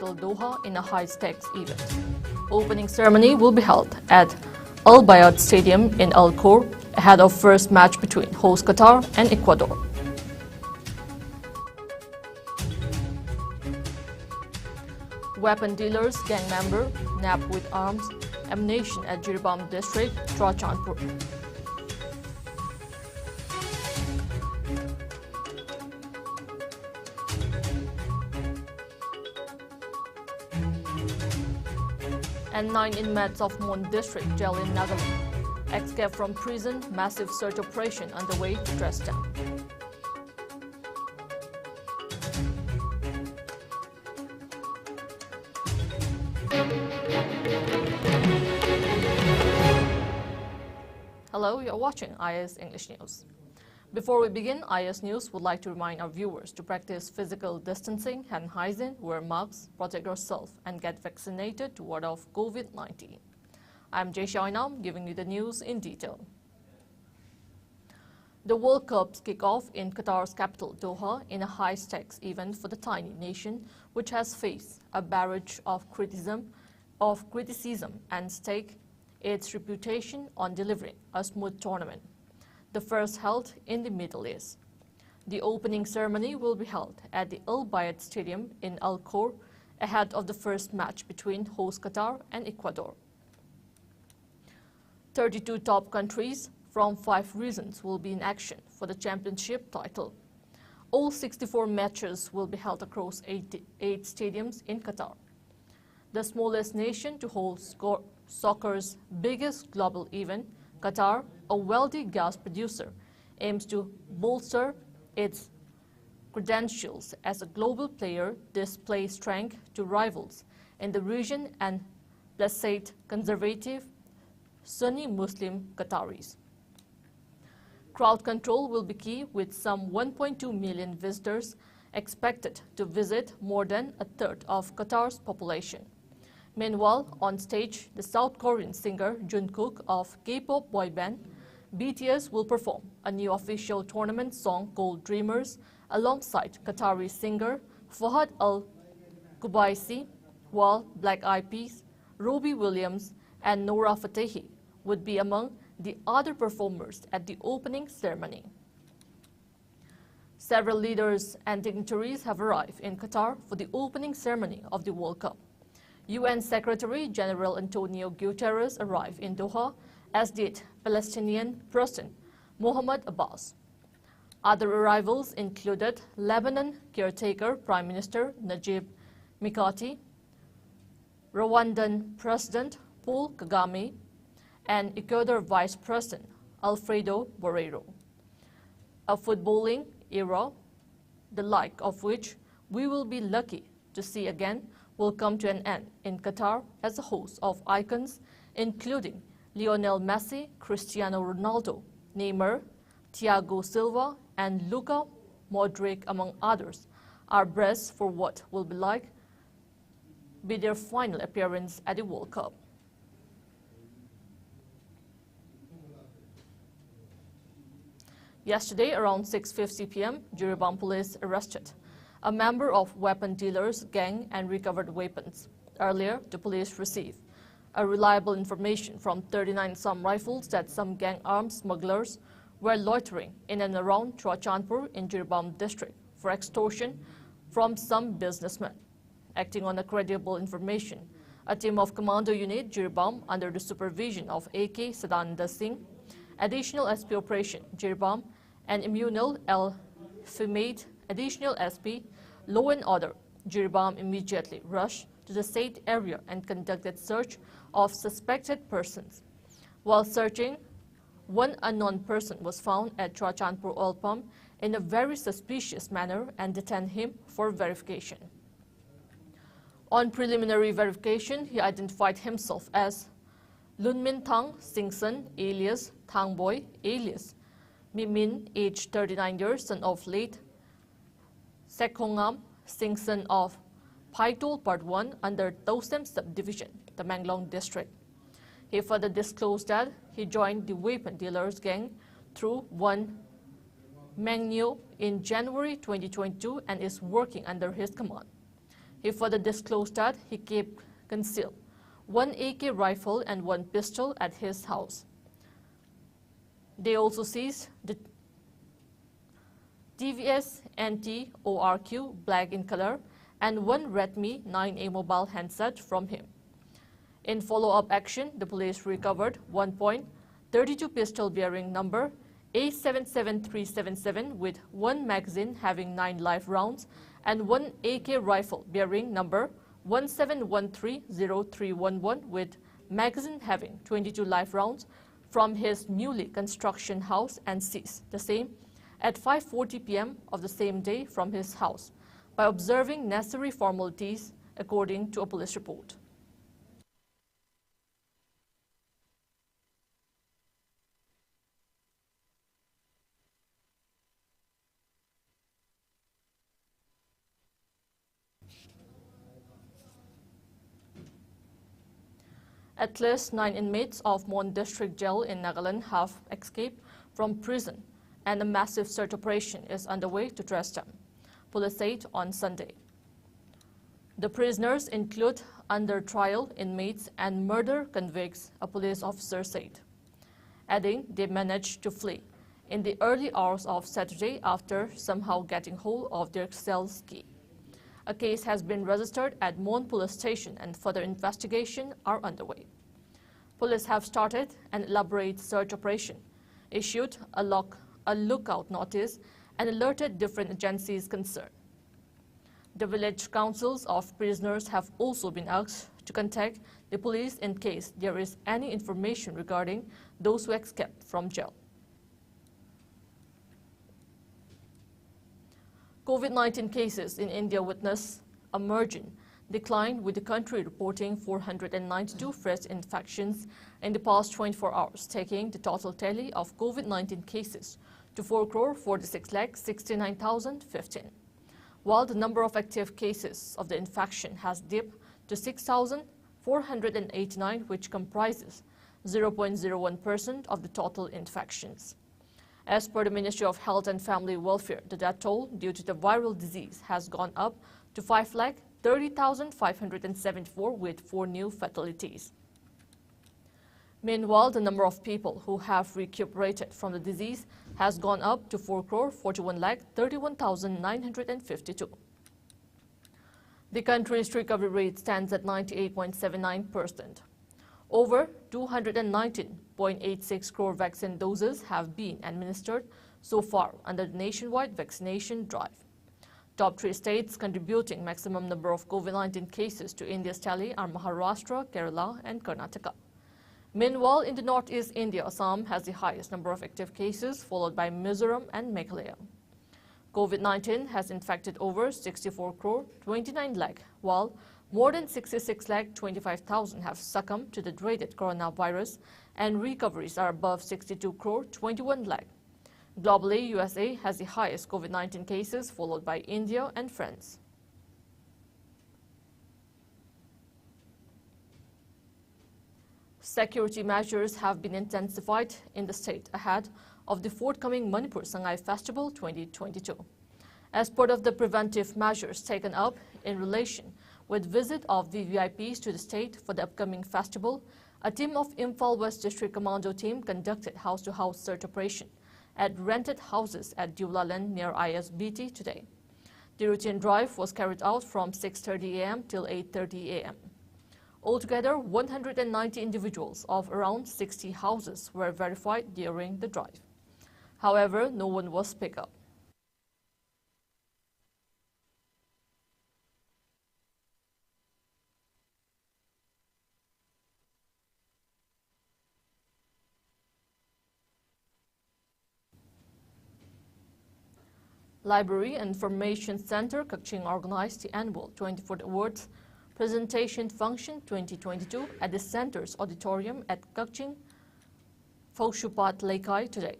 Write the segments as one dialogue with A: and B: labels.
A: capital Doha in a high-stakes event. Opening ceremony will be held at Al Bayad Stadium in Al Khor ahead of first match between host Qatar and Ecuador. Weapon dealers gang member nabbed with arms ammunition at Jiribam district, Churachandpur. And 9 inmates of Mon district jail in Nagaland escaped from prison. Massive search operation underway to trace them. Hello, you're watching IS English News. Before we begin, IS News would like to remind our viewers to practice physical distancing, hand hygiene, wear masks, protect yourself, and get vaccinated to ward off COVID-19. I'm JESSIA OINAM, giving you the news in detail. The World Cup's kick-off in Qatar's capital, Doha, in a high-stakes event for the tiny nation, which has faced a barrage of criticism and stake its reputation on delivering a smooth tournament, the first held in the Middle East. The opening ceremony will be held at the Al Bayad Stadium in Al Khor ahead of the first match between host Qatar and Ecuador. 32 top countries from 5 regions will be in action for the championship title. All 64 matches will be held across 8 stadiums in Qatar. The smallest nation to hold soccer's biggest global event, Qatar, a wealthy gas producer, aims to bolster its credentials as a global player, display strength to rivals in the region and placate conservative Sunni Muslim Qataris. Crowd control will be key, with some 1.2 million visitors expected to visit more than a third of Qatar's population. Meanwhile, on stage, the South Korean singer Jungkook of K-pop boy band BTS will perform a new official tournament song called Dreamers alongside Qatari singer Fahad Al-Qubaisi, while Black Eyed Peas, Robbie Williams and Nora Fatehi would be among the other performers at the opening ceremony. Several leaders and dignitaries have arrived in Qatar for the opening ceremony of the World Cup. UN Secretary General Antonio Guterres arrived in Doha, as did Palestinian President Mohammed Abbas. Other arrivals included Lebanon caretaker Prime Minister Najib Mikati, Rwandan President Paul Kagame, and Ecuador Vice President Alfredo Borrero. A footballing era, the like of which we will be lucky to see again, will come to an end in Qatar as a host of icons including Lionel Messi, Cristiano Ronaldo, Neymar, Thiago Silva, and Luka Modric, among others, are braced for what will be their final appearance at the World Cup. Yesterday, around 6:50 p.m., Jiribam police arrested a member of weapon dealers' gang and recovered weapons. Earlier, the police received a reliable information from 39 Assam rifles that some gang arms smugglers were loitering in and around Churachandpur in Jiribam district for extortion from some businessmen. Acting on a credible information, a team of Commando Unit Jiribam, under the supervision of AK Sadananda Singh, Additional SP Operation Jiribam, and Immunal El Fimade, Additional SP Law and Order Jiribam, immediately rushed to the said area and conducted search of suspected persons. While searching, one unknown person was found at Churachandpur oil pump in a very suspicious manner and detained him for verification. On preliminary verification, he identified himself as Lunmin Thang Singson, alias Thang Boy, alias Mimin, aged 39 years, son of late Sekhongam Singson of Paitol Part 1 under Tosem Subdivision, the Manglong district. He further disclosed that he joined the weapon dealers gang through one Mangnyo in January 2022 and is working under his command. He further disclosed that he kept concealed one AK rifle and one pistol at his house. They also seized the TVS NT-ORQ black in color and one Redmi 9A mobile handset from him. In follow-up action, the police recovered 1.32 pistol bearing number A77377 with one magazine having 9 live rounds and one AK rifle bearing number 17130311 with magazine having 22 live rounds from his newly construction house, and seized the same at 5:40 p.m. of the same day from his house by observing necessary formalities, according to a police report. At least 9 inmates of Mon District Jail in Nagaland have escaped from prison, and a massive search operation is underway to trace them, police said on Sunday. The prisoners include under trial inmates and murder convicts, a police officer said, adding they managed to flee in the early hours of Saturday after somehow getting hold of their cell's key. A case has been registered at Mon Police Station and further investigation are underway. Police have started an elaborate search operation, issued a lookout notice, and alerted different agencies concerned. The village councils of prisoners have also been asked to contact the police in case there is any information regarding those who escaped from jail. COVID-19 cases in India witnessed a margin decline, with the country reporting 492 fresh infections in the past 24 hours, taking the total tally of COVID-19 cases to 4,46,69,015, while the number of active cases of the infection has dipped to 6,489, which comprises 0.01% of the total infections. As per the Ministry of Health and Family Welfare, the death toll due to the viral disease has gone up to 5,30,574 with 4 new fatalities. Meanwhile, the number of people who have recuperated from the disease has gone up to 4,41,31,952. The country's recovery rate stands at 98.79%. Over 219.86 crore vaccine doses have been administered so far under the nationwide vaccination drive. Top 3 states contributing maximum number of COVID-19 cases to India's tally are Maharashtra, Kerala, and Karnataka. Meanwhile, in the northeast India, Assam has the highest number of active cases, followed by Mizoram and Meghalaya. COVID-19 has infected over 64 crore 29 lakh, while more than 66 lakh 25,000 have succumbed to the dreaded coronavirus, and recoveries are above 62 crore 21 lakh. Globally, USA has the highest COVID-19 cases, followed by India and France. Security measures have been intensified in the state ahead of the forthcoming Manipur Sangai Festival 2022. As part of the preventive measures taken up in relation with visit of VVIPs to the state for the upcoming festival, a team of Imphal West District Commando team conducted house-to-house search operation at rented houses at Dulaland near ISBT today. The routine drive was carried out from 6:30 a.m. till 8:30 a.m. Altogether, 190 individuals of around 60 houses were verified during the drive. However, no one was picked up. Library and Information Center, Kaching organized the annual 24th Awards Presentation Function 2022 at the center's auditorium at Kaching, Phoshupat Laikai today.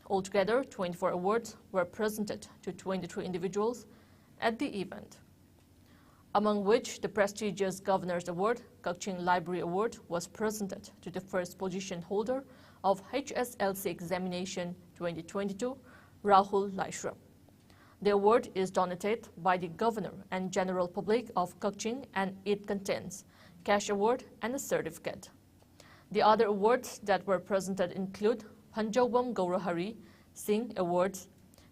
A: Altogether, 24 awards were presented to 23 individuals at the event, among which the prestigious Governor's Award, Kaching Library Award, was presented to the first position holder of HSLC Examination 2022, Rahul Laishram. The award is donated by the Governor and General Public of Kaching, and it contains cash award and a certificate. The other awards that were presented include Panjawam Gaurahari Singh Awards,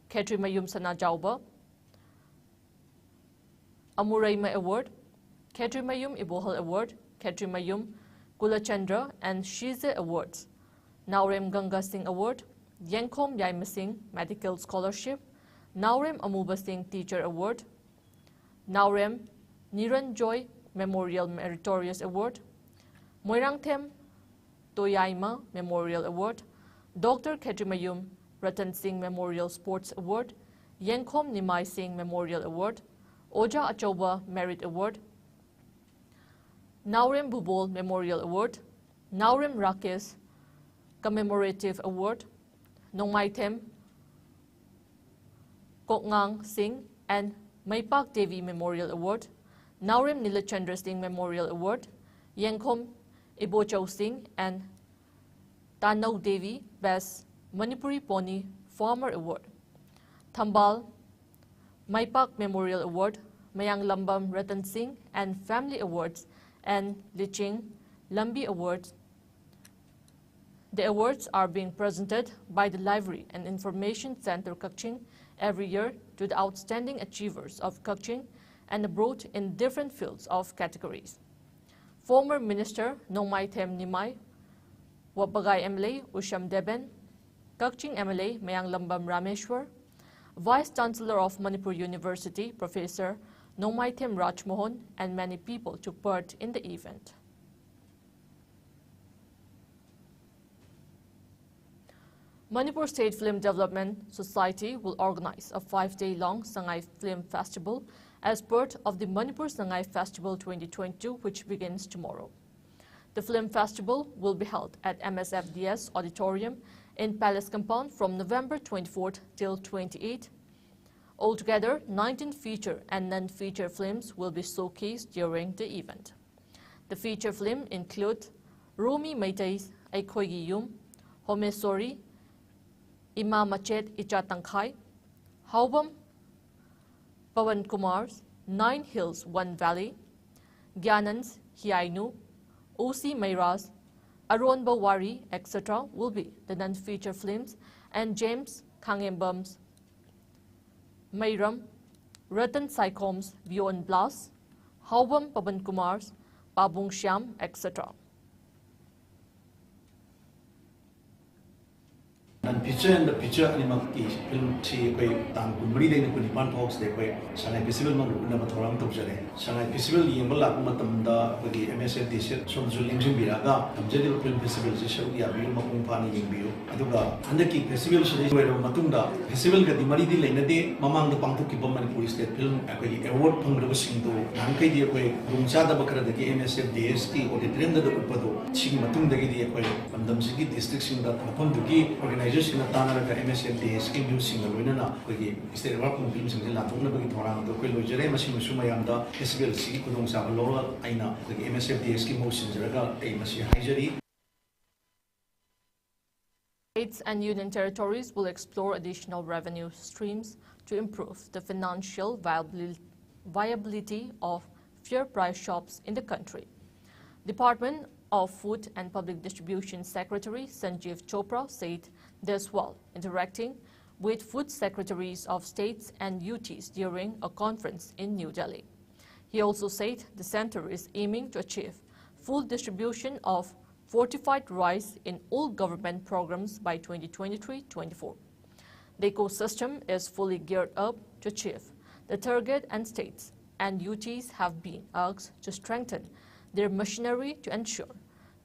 A: Ketri Mayum Sanajauba, Amuraima Award, Ketri Mayum Ibohal Award, Ketri Mayum Kulachandra and Shize Awards, Naurem Ganga Singh Award, Yenkom Yaima Singh Medical Scholarship, Naurem Amuba Singh Teacher Award, Naurem Niran Joy Memorial Meritorious Award, Moirangthem Toyaima Memorial Award, Dr. Ketrimayum Ratan Singh Memorial Sports Award, Yenkom Nimai Singh Memorial Award, Oja Achoba Merit Award, Naurem Bubol Memorial Award, Naurem Rakesh Commemorative Award, Nongmaithem Kokngang Singh and Maipak Devi Memorial Award, Naurem Nilachandra Singh Memorial Award, Yenkom Ibochau Singh and Tanau Devi Best Manipuri Pony Farmer Award, Thambal Maipak Memorial Award, Mayang Lambam Ratan Singh and Family Awards, and Liching Lambi Awards. The awards are being presented by the Library and Information Center Kaching every year to the outstanding achievers of Kaching and abroad in different fields of categories. Former Minister Nongmaithem Nimai, Wabagai MLA Usham Deben, Kaching MLA Mayang Lambam Rameshwar, Vice Chancellor of Manipur University Professor Nongmaithem Rajmohan, and many people took part in the event. Manipur State Film Development Society will organize a 5-day-long Sangai Film Festival as part of the Manipur Sangai Festival 2022, which begins tomorrow. The film festival will be held at MSFDS Auditorium in Palace Compound from November 24th till 28th. Altogether, 19 feature and non-feature films will be showcased during the event. The feature film include Romi Meitai's Aikhoigi Yum, Homesori, Ima Machet Icha Tangkhai, Haubam Pawan Kumar's 9 Hills, 1 Valley, Gyanan's Hiainu, O.C. Meiras, Aron Bawari, etc. will be the non-feature films, and James Kangembam's Mairam, Ratan Saikom's Beyond Blast, Haubam Pawan Kumar's Pabung Shyam, etc.
B: And picture and the picture animal film see by Tangumri de Kunipan Talks de way, Sanai Festival Mangunamathoram Tokjare, Sanai Festival Yambala Matamda with the MSN T-shirt, so Zulim Biraga, General Film Festival, Sharia, Makumpani in Bio, Aduga, Andaki Festival Matunda, Festival Gadimari de Lenade, Mamang the Pantuki Boman Police State Film, Award Pungrosing to Nankai de way, Rumchada Bakara, the MSF DST, or the Trend of the Upado, Ching Matunda de Aquay, and Damsiki districts in that Mapunduki organization. In the Tanaka MSFD scheme using a winner, instead of working films in the Latuna, the Quilojere, Machine Sumayanda, Festival C, Kudong Sabalola, Aina, the MSFD scheme motions, a Machine Hijari.
A: States and union territories will explore additional revenue streams to improve the financial viability of fair price shops in the country. Department of Food and Public Distribution Secretary Sanjeev Chopra said this while interacting with food secretaries of states and UTs during a conference in New Delhi. He also said the center is aiming to achieve full distribution of fortified rice in all government programs by 2023-24. The ecosystem is fully geared up to achieve the target, and states and UTs have been asked to strengthen their machinery to ensure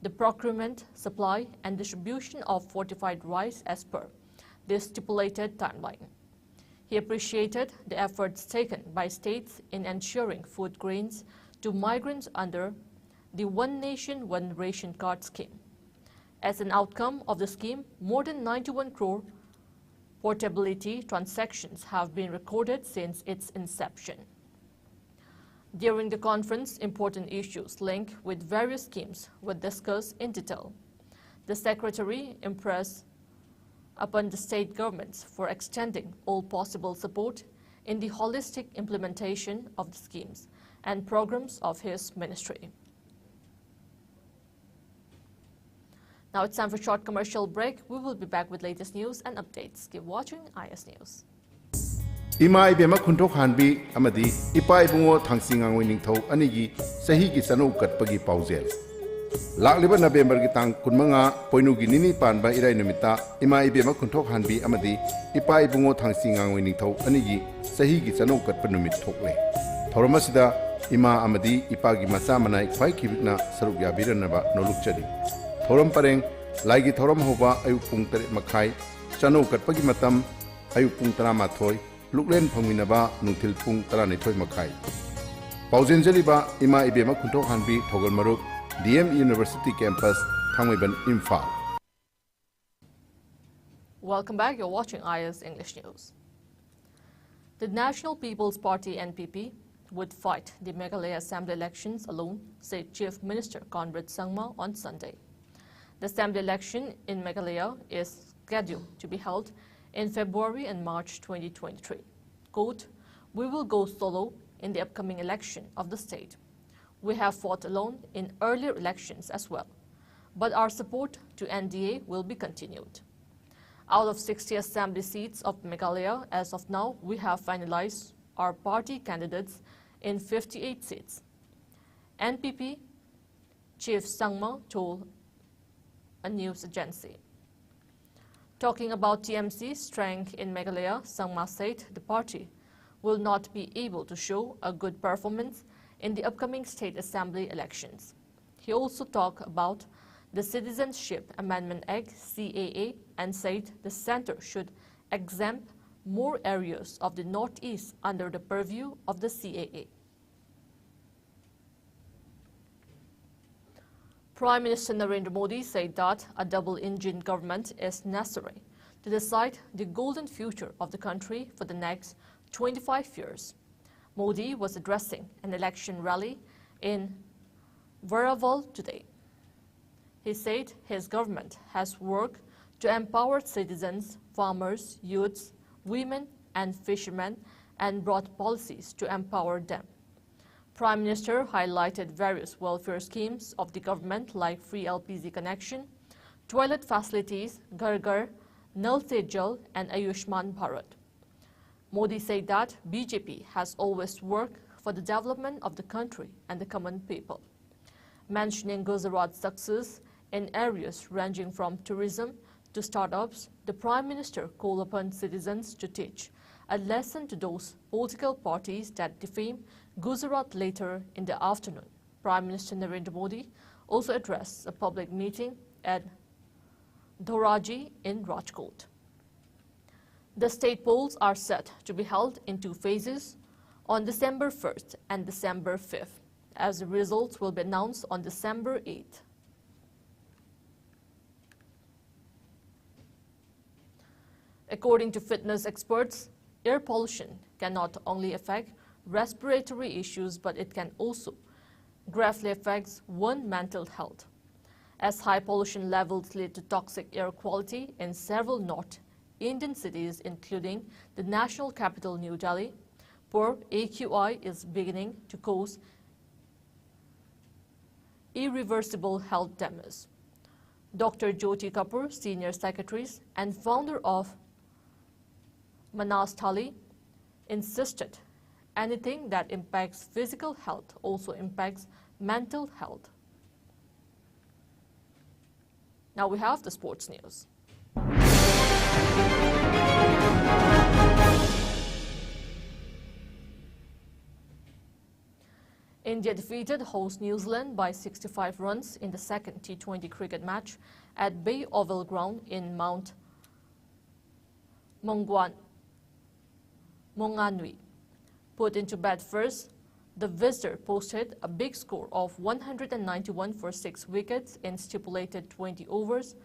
A: the procurement, supply, and distribution of fortified rice as per the stipulated timeline. He appreciated the efforts taken by states in ensuring food grains to migrants under the One Nation, One Ration Card scheme. As an outcome of the scheme, more than 91 crore portability transactions have been recorded since its inception. During the conference, important issues linked with various schemes were discussed in detail. The Secretary impressed upon the state governments for extending all possible support in the holistic implementation of the schemes and programs of his ministry. Now it's time for a short commercial break. We will be back with latest news and updates. Keep watching IS News.
C: Ima ibema khunthok hanbi amadi ipa ibungo thangsingang winingthau anigi sahi gi chanu katpagi paujel lakliba November gi tang kunmanga poinu gi nini panba irai numita ima ibema khunthok hanbi amadi ipa ibungo thangsingang winingthau anigi sahi gi chanu katpa numit thokle thoromasida ima amadi ipa gi macha manai khwai khibna saruk ya biranaba nolukchadi thorom pareng laigi thorom hoba ayu pung 3 makhai chanu katpagi matam ayu pung 13 luklen phangminaba nungthil pung 12 makhai paujen jaliba ima ibema khunthok hanbi thogal maruk DM University campus Thangmaiban Imphal.
A: Welcome back. You're watching IS English News. The National People's Party NPP would fight the Meghalaya Assembly elections alone, said Chief Minister Conrad Sangma on Sunday. The Assembly election in Meghalaya is scheduled to be held in February and March 2023. Quote, "We will go solo in the upcoming election of the state. We have fought alone in earlier elections as well, but our support to NDA will be continued. Out of 60 assembly seats of Meghalaya, as of now, we have finalized our party candidates in 58 seats." NPP Chief Sangma told a news agency. Talking about TMC's strength in Meghalaya, Sangma said the party will not be able to show a good performance in the upcoming state assembly elections. He also talked about the Citizenship Amendment Act (CAA) and said the centre should exempt more areas of the northeast under the purview of the CAA. Prime Minister Narendra Modi said that a double-engine government is necessary to decide the golden future of the country for the next 25 years. Modi was addressing an election rally in Varaval today. He said his government has worked to empower citizens, farmers, youths, women and fishermen and brought policies to empower them. Prime Minister highlighted various welfare schemes of the government like free LPG connection, toilet facilities, Ghar Ghar, Nal Se Jal and Ayushman Bharat. Modi said that BJP has always worked for the development of the country and the common people. Mentioning Gujarat's success in areas ranging from tourism to startups, the Prime Minister called upon citizens to teach a lesson to those political parties that defame Gujarat later in the afternoon. Prime Minister Narendra Modi also addressed a public meeting at Dhoraji in Rajkot. The state polls are set to be held in 2 phases on December 1st and December 5th, as the results will be announced on December 8th. According to fitness experts, air pollution can not only affect respiratory issues, but it can also gravely affect one's mental health, as high pollution levels lead to toxic air quality in several North Indian cities, including the national capital, New Delhi. Poor AQI is beginning to cause irreversible health damage. Dr. Jyoti Kapoor, Senior Secretary and founder of Manas Thali, insisted anything that impacts physical health also impacts mental health. Now we have the sports news. India defeated host New Zealand by 65 runs in the second T20 cricket match at Bay Oval Ground in Mount Maunganui. Put into bat first, the visitor posted a big score of 191 for 6 wickets in stipulated 20 overs,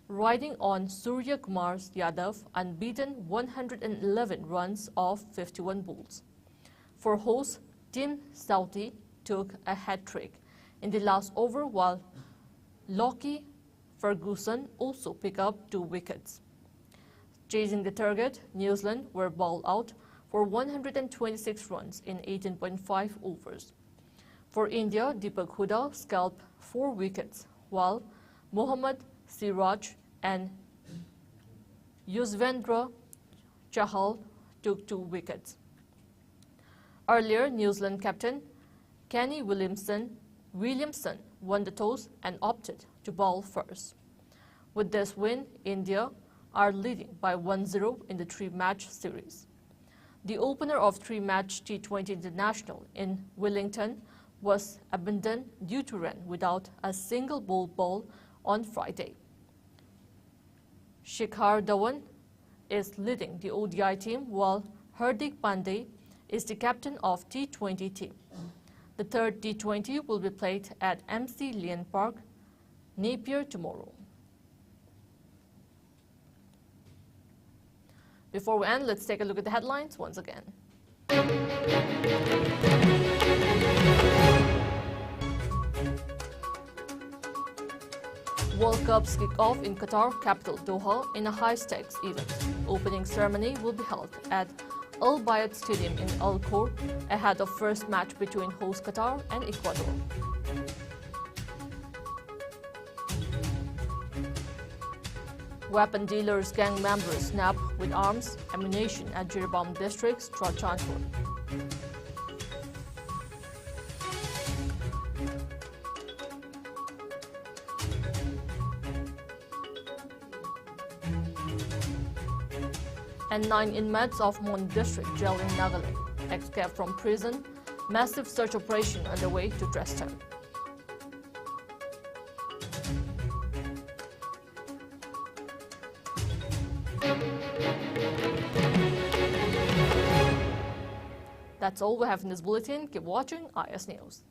A: riding on Surya Kumar Yadav unbeaten 111 runs off 51 balls. For host, Tim Southee took a hat-trick in the last over, while Lockie Ferguson also picked up 2 wickets. Chasing the target, New Zealand were bowled out for 126 runs in 18.5 overs. For India, Deepak Hooda scalped 4 wickets, while Mohammad Siraj and Yuzvendra Chahal took 2 wickets. Earlier, New Zealand captain Kenny Williamson won the toss and opted to bowl first. With this win, India are leading by 1-0 in the 3-match series. The opener of 3-match T20 International in Wellington was abandoned due to rain without a single ball on Friday. Shikhar Dhawan is leading the ODI team, while Hardik Pandey is the captain of T20 team. The third T20 will be played at MC Lien Park, Napier tomorrow. Before we end, let's take a look at the headlines once again. World Cups kick off in Qatar capital Doha in a high-stakes event. Opening ceremony will be held at Al Bayat Stadium in Al Khor ahead of first match between host Qatar and Ecuador. Weapon dealers gang members snapped with arms, ammunition at Jiribam district's Trachanpur. And 9 inmates of Mon district jail in Nagaland escaped from prison. Massive search operation underway to trace them. That's all we have in this bulletin. Keep watching IS News.